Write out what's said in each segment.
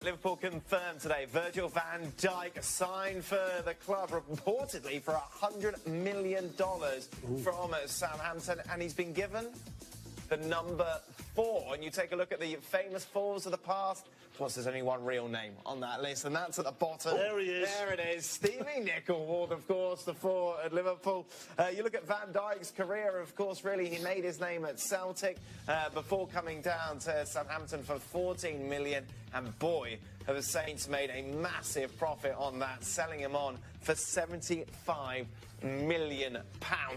Liverpool confirmed today Virgil Van Dijk signed for the club reportedly for $100 million from Southampton, and he's been given the number 4. And you take a look at the famous 4s of the past. Of course, there's only one real name on that list, and that's at the bottom. There he is. There it is. Stevie Nicol wore, of course, the 4 at Liverpool. You look at Van Dijk's career, of course, really, he made his name at Celtic before coming down to Southampton for $14 million. And boy, have the Saints made a massive profit on that, selling him on for £75 million.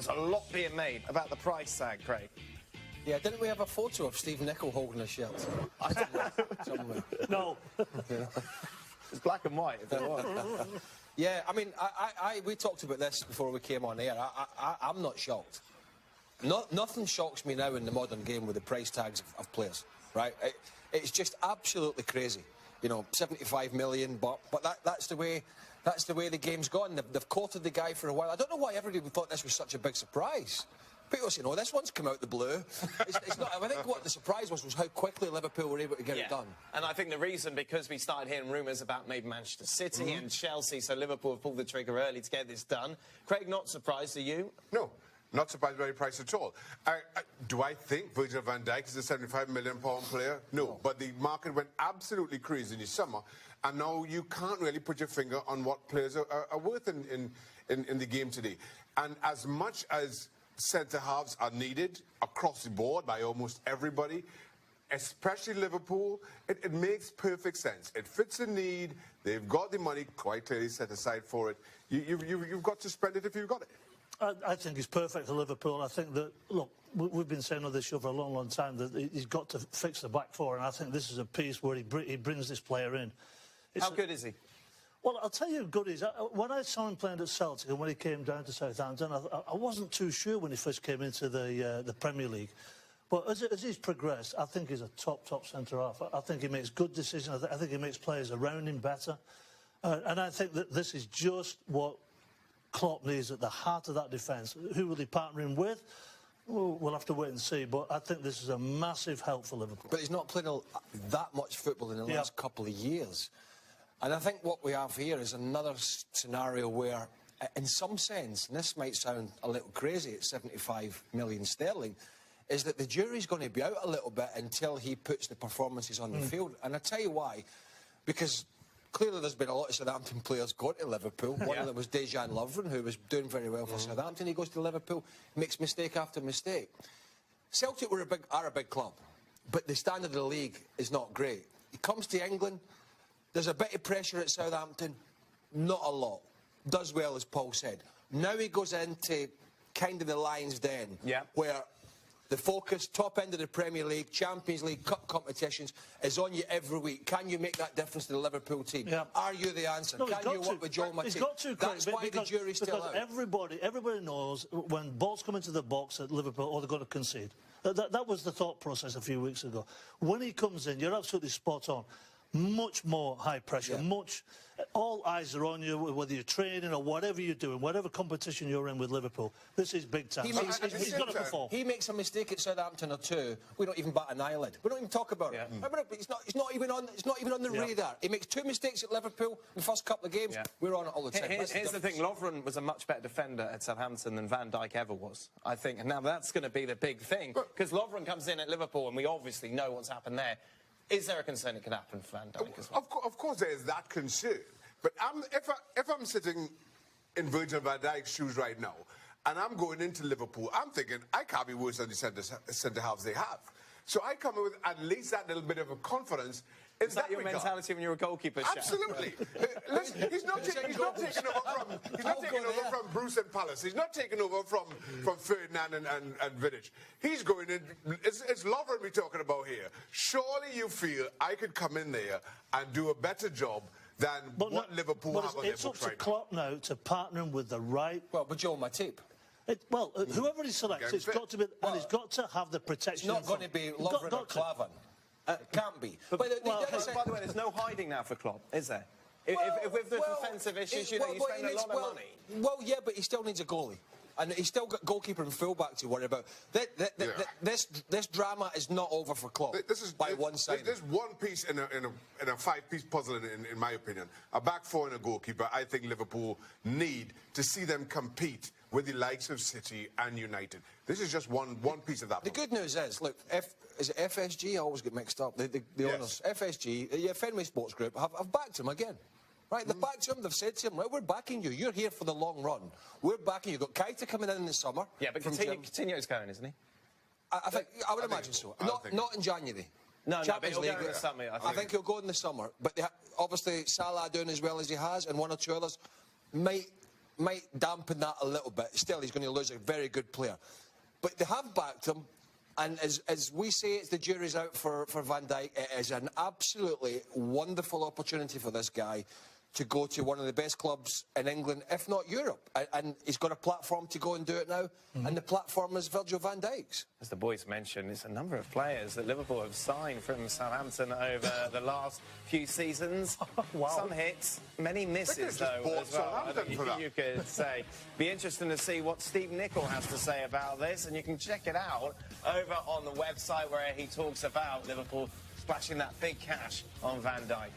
A lot being made about the price tag, Craig. Yeah, didn't we have a photo of Steve Nicol holding a shirt? Somewhere. No. It's black and white, if there was. Yeah, I mean, we talked about this before we came on air. I'm not shocked. Nothing shocks me now in the modern game with the price tags of players, right? It's just absolutely crazy. You know, 75 million, but that's the way the game's gone. They've courted the guy for a while. I don't know why everybody thought this was such a big surprise. People say, no, this one's come out the blue. It's not. I think what the surprise was how quickly Liverpool were able to get it done. And I think the reason, because we started hearing rumours about maybe Manchester City and Chelsea, so Liverpool have pulled the trigger early to get this done. Craig, not surprised, are you? No. Not surprised by the price at all. Do I think Virgil van Dijk is a £75 million player? No. But the market went absolutely crazy in the summer, and now you can't really put your finger on what players are worth in the game today. And as much as centre-halves are needed across the board by almost everybody, especially Liverpool, it makes perfect sense. It fits the need. They've got the money quite clearly set aside for it. You've got to spend it if you've got it. I think he's perfect for Liverpool. I think that, look, we've been saying on this show for a long, long time that he's got to fix the back four, and I think this is a piece where he brings this player in. How good is he? Well, I'll tell you how good he is. When I saw him playing at Celtic and when he came down to Southampton, I wasn't too sure when he first came into the Premier League. But as he's progressed, I think he's a top centre-half. I think he makes good decisions. I think he makes players around him better. And I think that this is just what Klopp needs at the heart of that defence. Who will he partner him with? Well, we'll have to wait and see, but I think this is a massive help for Liverpool. But he's not playing that much football in the last couple of years. And I think what we have here is another scenario where, in some sense, and this might sound a little crazy at 75 million sterling, is that the jury's going to be out a little bit until he puts the performances on the field. And I'll tell you why. Because clearly there's been a lot of Southampton players going to Liverpool. One of them was Dejan Lovren, who was doing very well for Southampton. He goes to Liverpool, makes mistake after mistake. Celtic are a big club, but the standard of the league is not great. He comes to England, there's a bit of pressure at Southampton, not a lot. Does well, as Paul said. Now he goes into kind of the lion's den, where the focus, top end of the Premier League, Champions League, cup competitions, is on you every week. Can you make that difference to the Liverpool team? Yeah. Are you the answer? No, Can you work with Joel Matip? He's got to, That's why the jury's still out. Everybody knows when balls come into the box at Liverpool, they're going to concede. That was the thought process a few weeks ago. When he comes in, you're absolutely spot on. Much more high pressure, all eyes are on you, whether you're training or whatever you're doing, whatever competition you're in with Liverpool. This is big time. He's got to perform. He makes a mistake at Southampton or two, we don't even bat an eyelid. We don't even talk about it. It's not even on the radar. He makes 2 mistakes at Liverpool in the first couple of games. We're on it all the time. Here's the thing, Lovren was a much better defender at Southampton than Van Dijk ever was, I think. And now that's going to be the big thing, because Lovren comes in at Liverpool and we obviously know what's happened there. Is there a concern it could happen for Van Dijk as well? Of course there is that concern. But if I'm sitting in Virgil van Dijk's shoes right now, and I'm going into Liverpool, I'm thinking, I can't be worse than the centre-halves they have. So I come in with at least that little bit of a confidence. Is that your mentality when you're a goalkeeper? Absolutely. Listen, he's not taking over from Bruce and Palace. He's not taking over from Ferdinand and Vidic. He's going in. It's Lovren we're talking about here. Surely you feel I could come in there and do a better job than what Liverpool have on their books right now. It's up to Klopp now to partner him with the right. Well, but Joel Matip. Whoever he selects, it's got to be, and he's got to have the protection. It's not going to be Lovren or Klavan. Can't be. By the way, there's no hiding now for Klopp, is there? If with the defensive issues, you spend a lot of money. Well, yeah, but he still needs a goalie. And he's still got goalkeeper and fullback to worry about. This drama is not over for Klopp by one side. There's one piece in a five-piece puzzle, in my opinion. A back four and a goalkeeper. I think Liverpool need to see them compete with the likes of City and United. This is just one piece of that. The good news is, look, is it FSG? I always get mixed up. The owners, FSG, Fenway Sports Group, have backed him again. Right, they've backed him, they've said to him, right, we're backing you. You're here for the long run. We're backing you. You've got Keita coming in the summer. Yeah, but Coutinho's going, isn't he? I would imagine so. Not in January. No, but he'll go in the summer, I think he'll go in the summer. But obviously, Salah doing as well as he has, and one or two others might dampen that a little bit. Still, he's going to lose a very good player. But they have backed him. And as we say, it's the jury's out for Van Dijk. It is an absolutely wonderful opportunity for this guy to go to one of the best clubs in England, if not Europe. And he's got a platform to go and do it now. And the platform is Virgil van Dijk's. As the boys mentioned, it's a number of players that Liverpool have signed from Southampton over the last few seasons. Wow. Some hits, many misses, though, as well. You could say. Be interesting to see what Steve Nicol has to say about this, and you can check it out over on the website where he talks about Liverpool splashing that big cash on Van Dijk.